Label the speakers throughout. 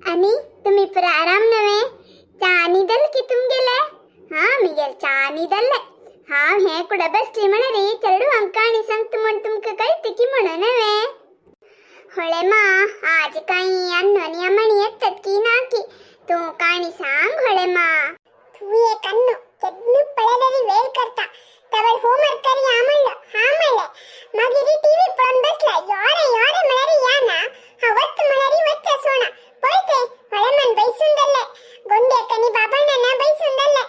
Speaker 1: आणि तुम्ही पुरा आराम नव्हे चानी दल की तुम गेले हा मी गेल चानी दल हा हे कुठं बसली म्हणा चरडू अंकाणी सांगतो म्हण तुमक कळते की म्हणून नव्हे होळे मा आज काही अन्नोनी म्हणी येतात की ना की तू काणी सांग होळे मा तू एक अन्नो चदनु पळालेली वेळ करता तवल होमवर्क करी आमळलं हा म्हणले मगिरी टीव्ही पण बसला योरे योरे मळरी या ना हवत मळरी वच्चा सोना पळते हळेमन बैसून दल्ले गोंडे कनी बाबांना ना बैसून दल्ले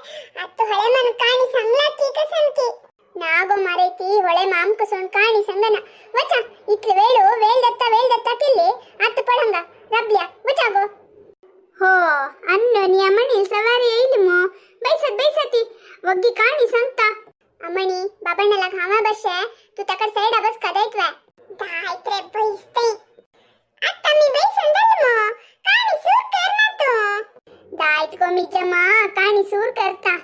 Speaker 1: आता हळेमन काणी सांगला की कसन की नागो मारे ती होळे माम कसून काणी सांगना वचा इतले वेळ दत्ता केले आता पडंगा रबल्या वचा गो हो अन्नोनिया म्हणील सवारी येईल मो बैसती वग्गी काणी सांगता अमणी बाबांना घामा बसे तू तकड साइड बस कदायतवा दायत रे बैसते आता मी बैसून दल मो काणी सूर करना तो दायत को मी जमा काणी सूर करता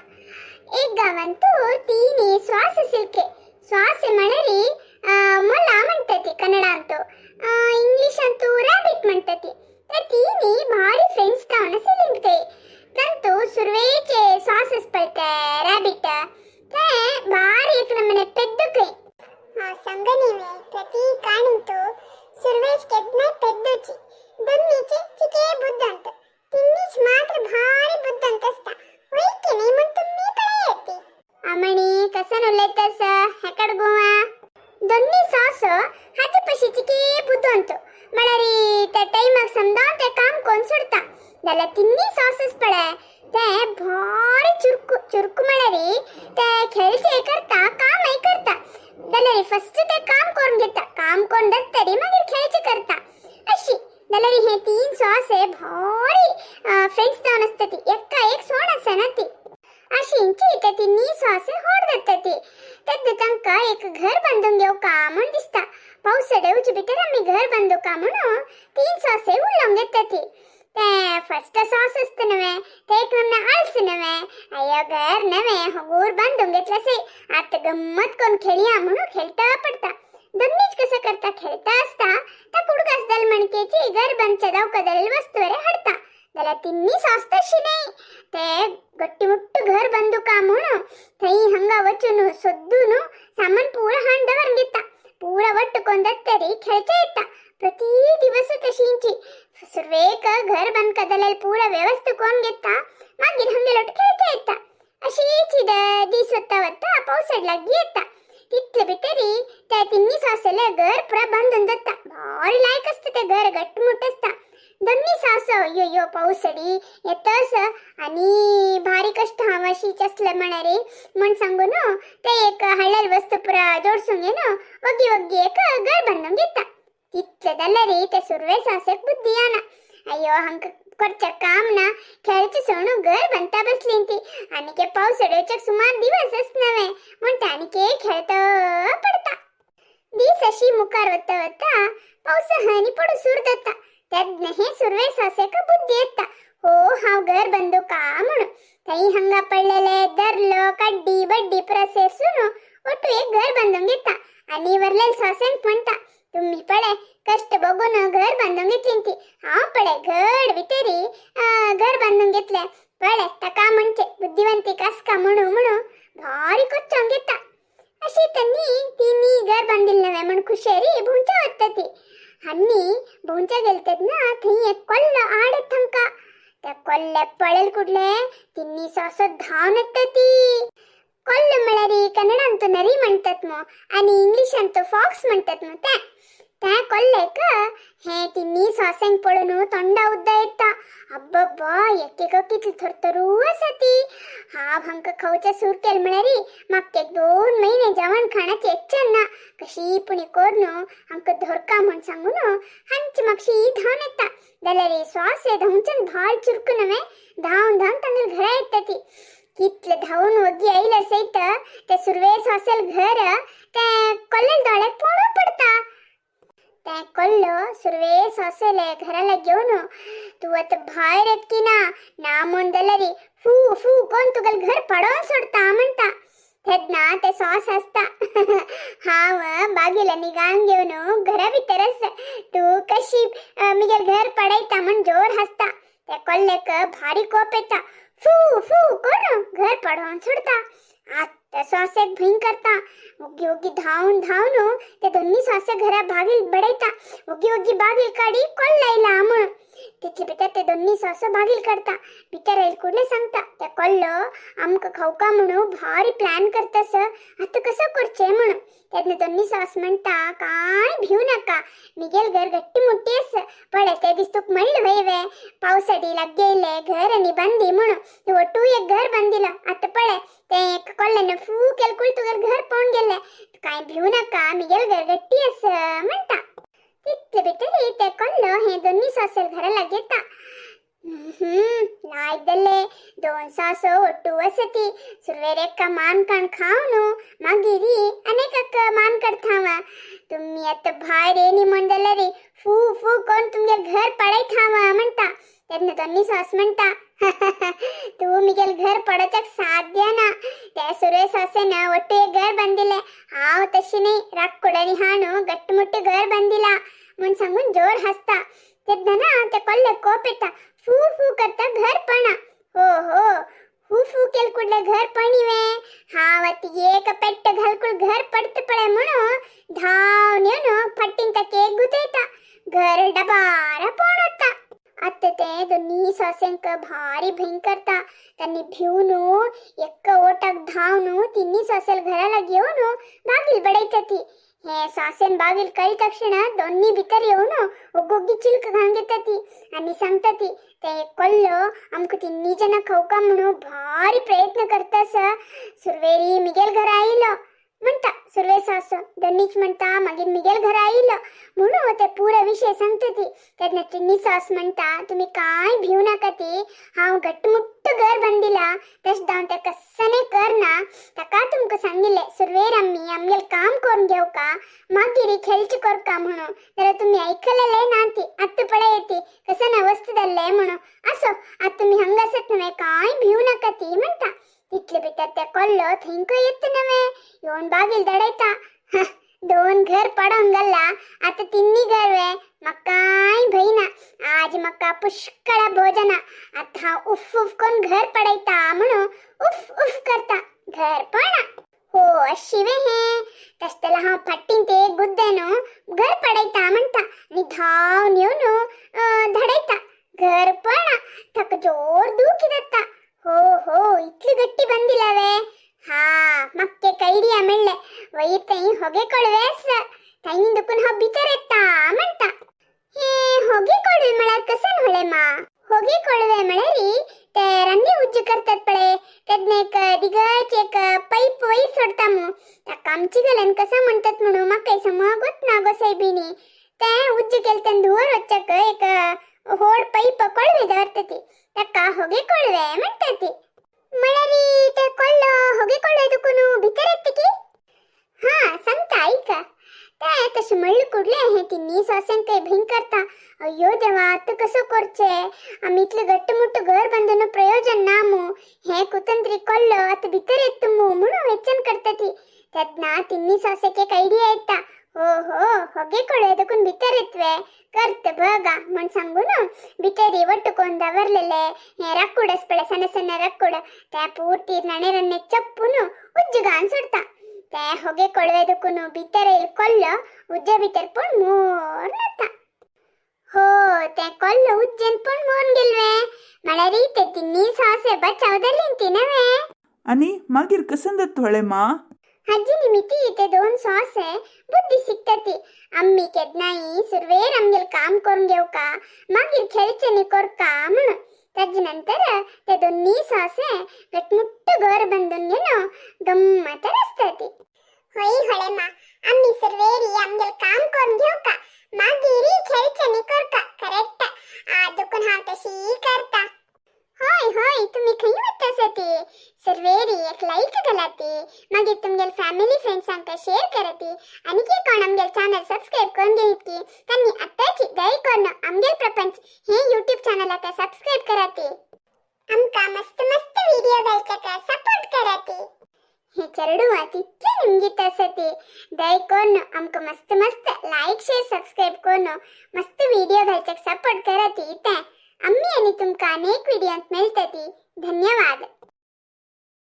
Speaker 1: एक गावन तू तीनी श्वास सिल्के श्वास म्हणरी मला म्हणतती कन्नडांतो इंग्लिश अंतू रॅबिट म्हणतती तर तीनी भारी फ्रेंड्स कावना सिलिंगते परंतु सुरवेचे श्वास पळते रॅबिट ते भारी एक नमने పెద్దకే సంగనివే ప్రతి కాణింతో సుర్వేష్ కెడ్నే పెద్దచి దన్నిचे चिके बुद्धंत तिन्नीच मात्र भारी बुद्धंत असता होय की नाही मग तुम्ही पळे येते अमणी कसन उलेतस हेकड गोवा दोन्ही सास हाती पशी चिके बुद्धंत मळरी त्या टाइम समजा ते काम कोण सोडता त्याला तिन्ही सासस पळे ते भारी चुरकू मळरी ते खेळचे करता काम नाही करता दलरी फर्स्ट ते काम करून घेता काम कोण दत्तरी मग खेळचे करता अशी दलरी हे तीन सॉस आहे भारी फ्रेंड्स जाऊन असते एक्का एक सोड असे ना ती अशी इंची ते तिन्ही सॉस होड दत्तती त्यात तंका एक घर बांधून घेऊ का म्हणून दिसता पावसाळ्याची बिटर आम्ही घर बांधू का म्हणून तीन सॉस उडवून घेतात ते फर्स्ट सॉस असते नव्हे ते एक नमने आळस नव्हे अय्यो घर नव्हे हगूर बांधून घेतलंसे आता गम्मत कोण खेळिया म्हणून खेळता पडता दोन्हीच कसं करता खेळता असता त्या कुडकास दल मणकेची घर बंदच्या दौकदल वस्तूवर हडता त्याला तिन्ही सॉस तशी नाही ते गट्टीमुट्ट घर बंदू का म्हणून थई हंगा वचून सोद्धून सामान पूरा हांडवर घेता पूरा वट्ट कोण दत्तरी खेळता येता प्रति दिवस तशींची सुरवेक घर बंद कदलल पूरा व्यवस्था कोण घेता मागीर हंगेलोट खेळता येता अशी चिद दिस वत्ता पावसाळ्याला येता तिथले भितरी त्या तिन्ही सासले घर पुरा बांधून जाता भारी लायक असतं ते घर गट्टमुट असता दोन्ही सास यो पावसाळी येतस आणि भारी कष्ट हवाशीच असलं म्हणा रे म्हण सांगू न ते एक हळल वस्तू पुरा जोडसून घे न वग्गी एक घर बांधून घेता तिथले दल्लरी ते सुरवे सासेक बुद्धी आना अय्यो हंक करच्या काम ना खेळचे सोनू घर बनता बसली ती आणि के पावसाळ्याचे सुमार दिवसच नव्हे म्हणता आणि के खेळता पडता दिस अशी मुकार वत्ता पाऊस हानी पडू सूर दत्ता त्यात हे सुरवे सासेक बुद्धी येता हो हाव घर बंदू का म्हणून काही हंगा पडलेले दरलो कड्डी बड्डी प्रसेसून ओटू एक घर बांधून घेता आणि वरलेल सासेंक म्हणता तुम्ही पडे कष्ट बघून घर बांधून घेतली ती हा पडे घर वितेरी घर बांधून घेतले पडे टका म्हणते बुद्धिवंती कस का म्हणू भारी कोच्चांग घेता अशी त्यांनी तिनी घर बांधिल नव्हे म्हणून खुशेरी भुंचा वाटत ती हन्नी भुंचा गेलतात ना थी एक कोल्ल आडत थंका त्या कोल्ले पळेल कुठले तिन्ही सास धावून येत ती कोल्ल मळरी कन्नडांत नरी म्हणतात मग आणि इंग्लिशांत फॉक्स म्हणतात मग त्या कोल्लेक हे तिन्ही सासेंग पळून तोंडा उद्दा येता अब्बब्बा एक कितली थरथरू असती हा भंक खाऊच्या सूर केल म्हणरी मागचे 2 महिने जेवण खाण्याची इच्छा ना कशी पुणी कोरनो अंक धोरका म्हण सांगून हंच मागशी धावून येता दलरी श्वास धावून भार चुरकू नव्हे धावून तंगल घरा येतात कितले धावून वग्गी आईल असेत ते सुरवे सासेल घर ते कोल्लेल डोळ्यात पोळू पडता ते कोल्ल सुरवे सासेले घराला घेऊन तू आता बाहेर येत की ना म्हणून दलरी फू कोण तुगल घर पडवून सोडता म्हणता तेदना ते सॉस असता हाव बागेला निगान घेऊन घरा भितरच तू कशी मिगेल घर पडायता म्हण जोर हसता कोल्लेक भारी कोप येता. फू फू कोण घर पडवून सोडता. आता सासे भींग करता. उगी उगी धावून धावून ते दोन्ही सासे घरा भागील बडयता. उगी उगी बागील काढी कोल्लायला म्हणून तिथले भितर ते दोन्ही सास भागील काढता. भितर येईल कुठले सांगता ते कोल्ल आमक खाऊका म्हणून भारी प्लॅन करतास. आता कसं करचे म्हणून त्यातले दोन्ही सास म्हणता काय भिऊ नका. मिगेल घर गट्टी मोठी अस पडे ते दिसतूक म्हणलं वय पावसाडीला गेले घर आणि बांधी म्हणून ते वटू एक घर बांधिलं. आता पडे ते एक कोल्ल्यानं फू केल कुल तुगर घर पाहून गेले. काय भिऊ नका मिगेल घर गट्टी अस म्हणता. तिथले भितर ते कोल्ल हे दोन्ही सासेल घराला घेता. ನಾಯ್ದಲ್ಲೇ ದೋನ್ ಸಾಸು ಒಟ್ಟು ವಸತಿ ಸುರ್ವೇರೆಕ್ಕ ಮಾನ್ ಕಣ್ ಖಾವ್ನು ಮಗಿರಿ ಅನೇಕಕ್ಕ ಮಾನ್ ಕಡ್ತಾವ. तुम्ही आता बाहेर येणी मंडल रे फू फू कोण तुमच्या घर पडाय थांबा म्हणता. त्यांना दोन्ही सास म्हणता तू मिगेल घर पडायचं साध्य ना. त्या सुरे सासेनं ಒಟ್ಟು एक घर बांधिले. हाव तशी नाही रागकोडानी हाणू गट्टमुट्टे घर बांधिला म्हणून सांगून जोर हसता. त्यातनं ना त्या कोल्ले कोप येता. फू फू करता घर पणा. हो हो फू फू केल कुठले घर पणिवे. हाव अति एक पेट्ट घालकुळ घर पडत पडे म्हणून धावून येऊन फट्टीन तके गुतेता. घर डबारा पोणता. आता ते दोन्ही सासेंक भारी भींग करता. त्यांनी भिवून एक ओटाक धावून तिन्ही सासेल घराला घेऊन बागील बडायचा ती. हे सासेन बागील कळी तक्षण दोन्ही भितर येऊन ಒಗ್ಗೊಗ್ಗಿ ಚಿಲ್ಕ घांगेता आणि सांगता ते कोल्ल आमक तिन्ही जण खाऊका म्हणून भारी प्रयत्न करतास. सुरवेरी मिगेल घर आईलं म्हणता. सुरवे सास दोन्हीच म्हणता मागीर मिगेल घर आईलं म्हणून ते पुरा विषय सांगता ती. त्यातनं तिन्ही सास म्हणता तुम्ही काय भिऊ नका ती. हांव गट्टमुट्ट घर बांधिला तश जाऊन ते कसने कर ना ताका तुमका सांगिले सुरवेर आमगेल काम करून घेऊ का मागिरी खेळची कर का म्हणून. तर तुम्ही ऐकलेले ना ती आत्ता पडे येते कसं ना वस्तू दल्ले म्हणून. असो आता तुम्ही हंगासत नव्हे काय भिऊ नका ती म्हणता. तिथले भितर ते कोल्ल थिंक येत नव्हे येऊन बागील दडायता. दोन घर पडून गल्ला आता तिन्ही घर वे मग काय भईना. आज मका पुष्कळ भोजना. आता उफ उफ कोण घर पडायता म्हणून उफ उफ करता घर पडा. हो अशी वे हे तसला हा फट्टीन ते गुद्देनो घर पडायता म्हणता आणि धावून येऊन धडायता घर पडा. थक जोर दुखी दत्ता. हो हो इतली गट्टी ಬಂದಿಲ್ಲವೇ. ಹಾ ಮಕ್ಕೆ ಕೈಡಿಯ ಮೆಳ್ಳೆ ವೈತೈ ಹೊಗೆ ಕೊಳವೇಸ್ ತೈನಿಂದಕುನ್ ಹಬ್ಬಿತರೆತ್ತ ಮಂಟ. ಹೇ ಹೊಗೆ ಕೊಳವೆ ಮಳ ಕಸನ್ ಹೊಳೆ ಮಾ ಹೊಗೆ ಕೊಳವೆ ಮಳರಿ ते रंगी उज्ज करतात पळे त्यातने एक दिगच एक पाईप वैर सोडतामू त्या कामची गलन कसा म्हणतात म्हणून मग काही समगत ना गो साहेबिनी. ते उज्ज केलतन धुवर वच्चक एक होड पाईप ಕೊಳವೆ दवरतती तक्का ಹೊಗೆ ಕೊಳವೆ म्हणतात. मळरी ते कोल्ल ಹೊಗೆ ಕೊಳವೆದकुनु भितर की. हा सांगता ऐका काय तशी मळली कुडले हे तिन्ही सासेन काही भिंग करता. अय्यो देवा आता कसं करचे आम्ही इथले गट्टमुट्ट घर बांधून प्रयोजन नामू. हे कुतंत्री कोल्ल आता भितर येत म्हणून वेचन करता ती. त्यातना तिन्ही सासेक एक आयडिया येता. हो हो ಹೊಗೆ ಕೊಳವೆದकुन भितर येतवे करत बघा म्हण सांगून भितरी ಒಟ್ಟುಕೊಂಡ್ ದವರ್ಲೆಲೆ ರಕ್ಕುಡಸ್ ಪಳೆ ಸಣ್ಣ ಸಣ್ಣ ರಕ್ಕುಡ त्या ಪೂರ್ತಿ ನಣೆರನ್ನೆ ಚಪ್ಪುನು ಉಜ್ಜುಗಾನ್ ಸುಡ್ತಾ. त्या ಹೊಗೆ ಕೊಳವೆದकुनु भितर येईल कोल्ल उज्जा भितर पण मोर नता. हो त्या कोल्ल उज्जन पण मोर गेलवे मळरी ते तिन्ही सासे बचावदली तिनवे.
Speaker 2: आणि मागीर कसं थोडे मा
Speaker 1: हज्जी निमिती ते दोन सासे बुद्धी शिकताती. आम्ही केदनाई सुरवेर आमगेल काम करून घेऊ का मागीर खेळचणी कर का म्हणून. त्याच्यानंतर ते दोन्ही सासे गटमुट्ट घर बांधून घेणं गम्मत रस्ताती. होई होळे मा आम्ही सुरवेरी आमगेल काम करून घेऊ का मागीरी खेळचणी कर का करेक्ट. दुकान हा तशी करता. होय होय तुम्ही खंय वतासती सर्वेरी एक लाईक घालाती मागीर तुमगेल फॅमिली फ्रेंड्सांका शेअर करती आणि की कोण आमगेल चॅनल सबस्क्राइब करून घेत की त्यांनी आताची दय करून आमगेल प्रपंच हे यूट्यूब चॅनलाका सबस्क्राइब कराती. आमका मस्त मस्त व्हिडिओ घालच्याका सपोर्ट कराती. हे चरडुवा तितके निमगीत असती दय करून आमका मस्त मस्त लाईक शेअर सबस्क्राइब करून मस्त व्हिडिओ घालच्याक सपोर्ट कराती. इथे आम्ही आणि आनी तुमकां अनेक व्हिडियोंत मेळटली. धन्यवाद.